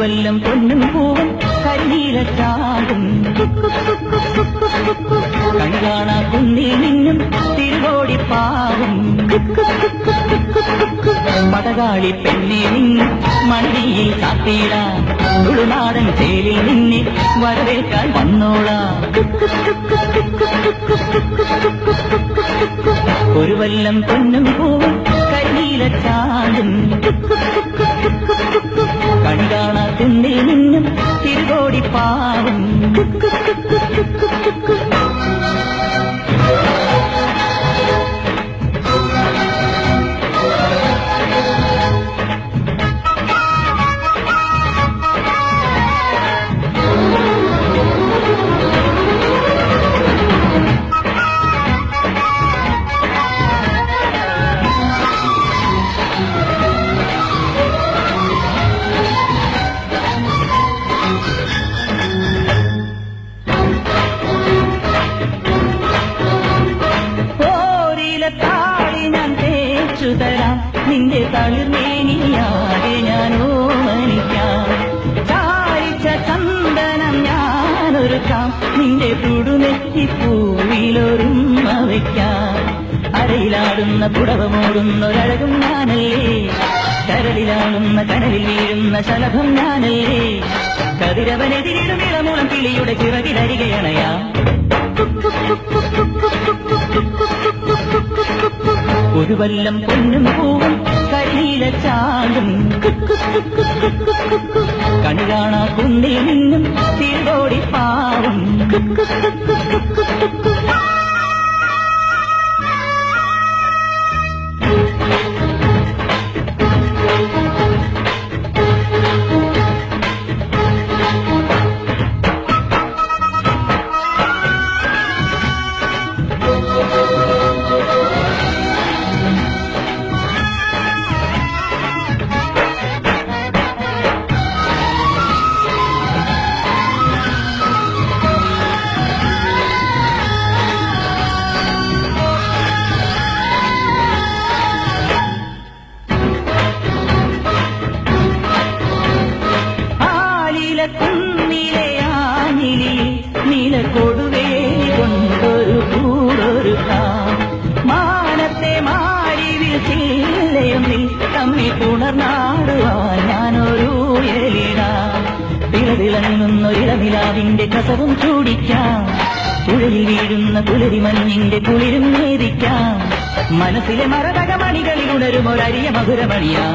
വല്ലം പൊന്നും പൂവും കരിനീലച്ചാകും കൺകാണാ കുന്നിൽ നിന്നും തിരുവോടിപ്പാവും പടകാളി പെണ്ണെ നിന്നും മണിയിൽ കാത്തിടാം തുളുനാടൻ ചേലിൽ നിന്നെ വരവേൽക്കാൻ വന്നോളാം ഒരു വല്ലം പൊന്നും പൂവും കരിനീലച്ചാകും കൺകാണാ കുന്നിൽ നിന്നും തിരുവോടിപ്പാവും തരാം നിന്റെ തളിർമേനിയാകെ ഞാൻ ഓമനിക്കാം ചാരിച്ച ചന്ദനം ഞാനൊരുക്കാം നിന്റെ തുടുനെറ്റിപ്പൂവിലൊരുമ വയ്ക്കാം അരയിലാടുന്ന പുടവമോടുന്നൊരഴകും ഞാനല്ലേ കരളിലാടുന്ന കനലിൽ വീഴുന്ന ശലഭം ഞാനല്ലേ കതിരവനെതിരിടും ഇളമൂളം കിളിയുടെ ചിറകിലരികയണയാ ഒരു വല്ലം പൊന്നും പൂവും കരിനീലച്ചാകും കൺകാണാ കുന്നിൽ നിന്നും തിരുവോടിപ്പാവും കുന്നിലെ ആഞ്ഞിലി നീലക്കൊടുവേ കൊണ്ടൊരു കൂടൊരുക്കാം മാനത്തെ മാരിവിൽ ചില്ലയൊന്നിൽ തമ്മി പുണർന്നാടുവാൻ ഞാനൊരു എലിടാം തിളതിളങ്ങുന്നൊരിളനിലാവിന്റെ കസവും ചൂടിക്കാം കുഴലിൽ വീഴുന്ന കുളിരി മഞ്ഞിന്റെ കുളിരും നേദിക്കാം മനസ്സിലെ മരതകമണികളിൽ ഉണരും ഒരരിയ മധുരമണിയാ